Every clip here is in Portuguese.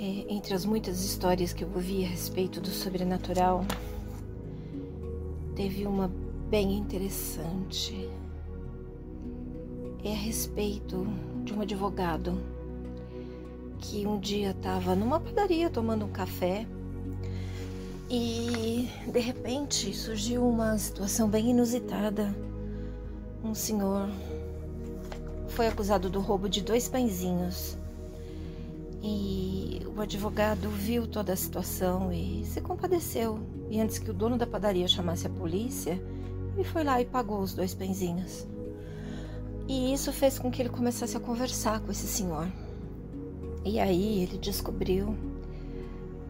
Entre as muitas histórias que eu ouvi a respeito do sobrenatural, teve uma bem interessante. É a respeito de um advogado que um dia estava numa padaria tomando um café e de repente surgiu uma situação bem inusitada. Um senhor foi acusado do roubo de 2 pãezinhos e o advogado viu toda a situação e se compadeceu. E antes que o dono da padaria chamasse a polícia, ele foi lá e pagou os 2 pãezinhos. E isso fez com que ele começasse a conversar com esse senhor. E aí ele descobriu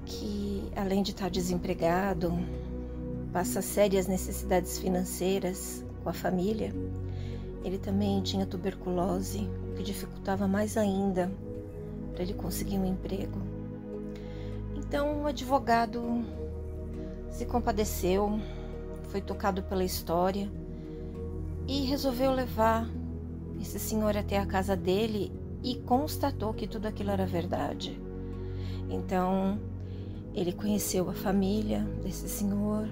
que, além de estar desempregado, passa sérias necessidades financeiras com a família, ele também tinha tuberculose, o que dificultava mais ainda para ele conseguir um emprego. Então o advogado se compadeceu, foi tocado pela história e resolveu levar esse senhor até a casa dele e constatou que tudo aquilo era verdade. Então ele conheceu a família desse senhor,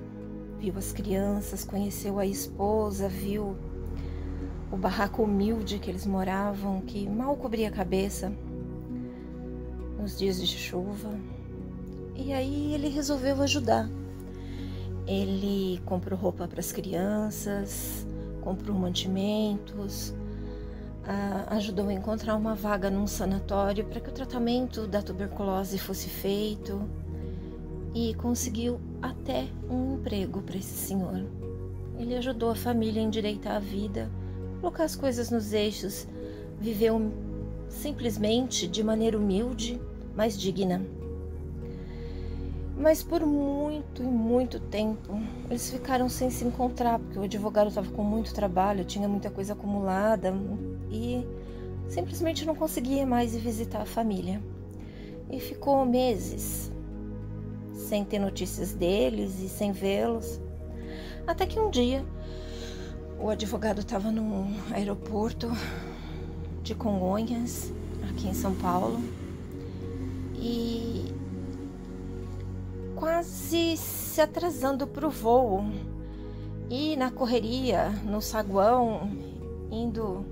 viu as crianças, conheceu a esposa, viu o barraco humilde que eles moravam, que mal cobria a cabeça nos dias de chuva. E aí ele resolveu ajudar. Ele comprou roupa para as crianças, comprou mantimentos, ajudou a encontrar uma vaga num sanatório para que o tratamento da tuberculose fosse feito e conseguiu até um emprego para esse senhor. Ele ajudou a família a endireitar a vida, colocar as coisas nos eixos, viveu simplesmente de maneira humilde, mas digna. Mas por muito e muito tempo eles ficaram sem se encontrar, porque o advogado estava com muito trabalho, tinha muita coisa acumulada e simplesmente não conseguia mais ir visitar a família. E ficou meses sem ter notícias deles e sem vê-los. Até que um dia o advogado estava no aeroporto de Congonhas, aqui em São Paulo, e quase se atrasando para o voo. E na correria, no saguão, indo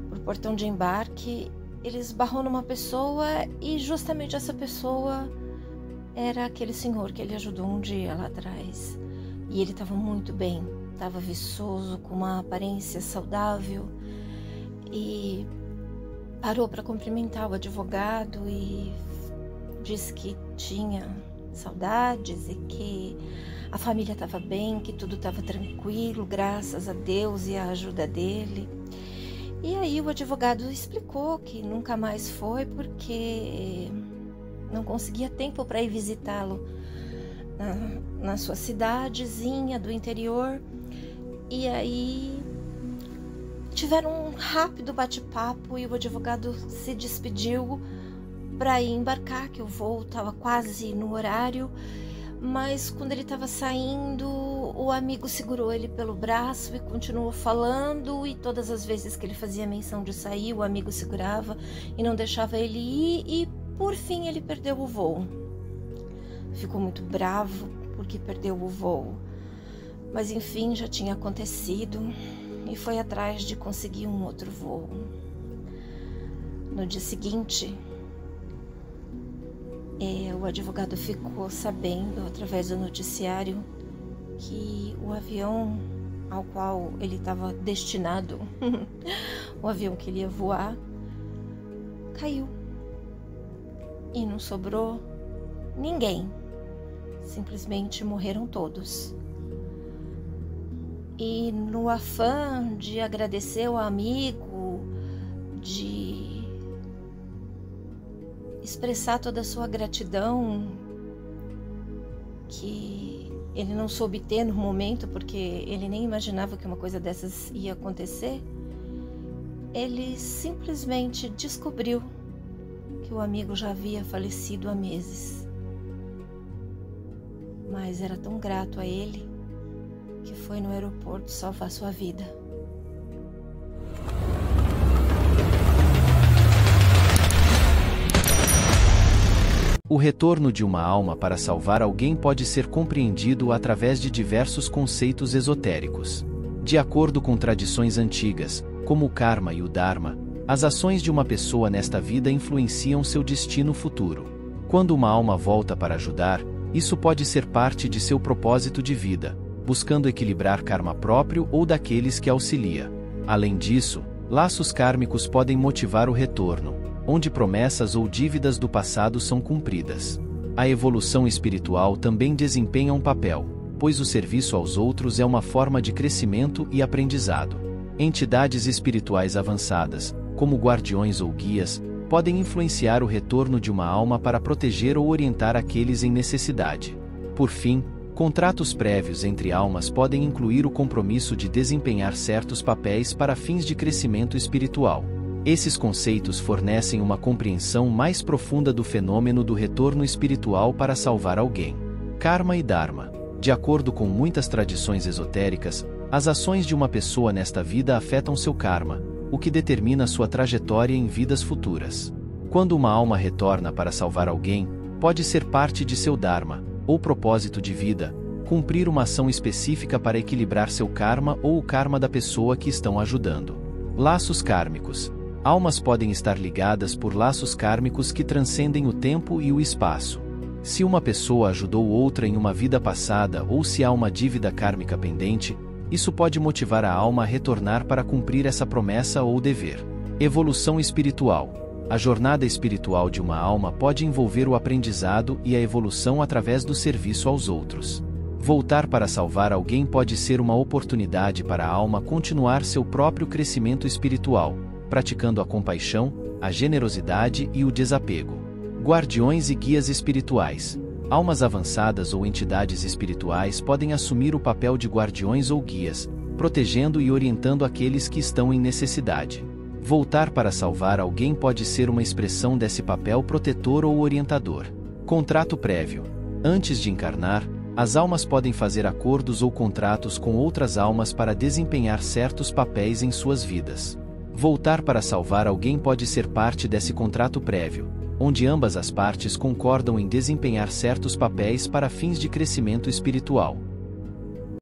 para o portão de embarque, ele esbarrou numa pessoa e justamente essa pessoa era aquele senhor que ele ajudou um dia lá atrás. E ele estava muito bem, estava viçoso, com uma aparência saudável, e parou para cumprimentar o advogado e disse que tinha saudades e que a família estava bem, que tudo estava tranquilo, graças a Deus e à ajuda dele. E aí o advogado explicou que nunca mais foi porque não conseguia tempo para ir visitá-lo na sua cidadezinha do interior. E aí tiveram um rápido bate-papo e o advogado se despediu para ir embarcar, que o voo estava quase no horário. Mas quando ele estava saindo, o amigo segurou ele pelo braço e continuou falando, e todas as vezes que ele fazia menção de sair, o amigo segurava e não deixava ele ir, e por fim ele perdeu o voo. Ficou muito bravo porque perdeu o voo, mas enfim, já tinha acontecido e foi atrás de conseguir um outro voo. No dia seguinte, o advogado ficou sabendo, através do noticiário, que o avião ao qual ele estava destinado, o avião que ele ia voar, caiu. E não sobrou ninguém. Simplesmente morreram todos. E no afã de agradecer ao amigo, de expressar toda a sua gratidão, que ele não soube ter no momento, porque ele nem imaginava que uma coisa dessas ia acontecer, ele simplesmente descobriu que o amigo já havia falecido há meses. Mas era tão grato a ele que foi no aeroporto salvar sua vida. O retorno de uma alma para salvar alguém pode ser compreendido através de diversos conceitos esotéricos. De acordo com tradições antigas, como o karma e o dharma, as ações de uma pessoa nesta vida influenciam seu destino futuro. Quando uma alma volta para ajudar, isso pode ser parte de seu propósito de vida, buscando equilibrar karma próprio ou daqueles que auxilia. Além disso, laços kármicos podem motivar o retorno, onde promessas ou dívidas do passado são cumpridas. A evolução espiritual também desempenha um papel, pois o serviço aos outros é uma forma de crescimento e aprendizado. Entidades espirituais avançadas, como guardiões ou guias, podem influenciar o retorno de uma alma para proteger ou orientar aqueles em necessidade. Por fim, contratos prévios entre almas podem incluir o compromisso de desempenhar certos papéis para fins de crescimento espiritual. Esses conceitos fornecem uma compreensão mais profunda do fenômeno do retorno espiritual para salvar alguém. Karma e Dharma. De acordo com muitas tradições esotéricas, as ações de uma pessoa nesta vida afetam seu karma, o que determina sua trajetória em vidas futuras. Quando uma alma retorna para salvar alguém, pode ser parte de seu Dharma, ou propósito de vida, cumprir uma ação específica para equilibrar seu karma ou o karma da pessoa que estão ajudando. Laços kármicos. Almas podem estar ligadas por laços kármicos que transcendem o tempo e o espaço. Se uma pessoa ajudou outra em uma vida passada ou se há uma dívida kármica pendente, isso pode motivar a alma a retornar para cumprir essa promessa ou dever. Evolução espiritual. A jornada espiritual de uma alma pode envolver o aprendizado e a evolução através do serviço aos outros. Voltar para salvar alguém pode ser uma oportunidade para a alma continuar seu próprio crescimento espiritual, praticando a compaixão, a generosidade e o desapego. Guardiões e guias espirituais. Almas avançadas ou entidades espirituais podem assumir o papel de guardiões ou guias, protegendo e orientando aqueles que estão em necessidade. Voltar para salvar alguém pode ser uma expressão desse papel protetor ou orientador. Contrato prévio. Antes de encarnar, as almas podem fazer acordos ou contratos com outras almas para desempenhar certos papéis em suas vidas. Voltar para salvar alguém pode ser parte desse contrato prévio, onde ambas as partes concordam em desempenhar certos papéis para fins de crescimento espiritual.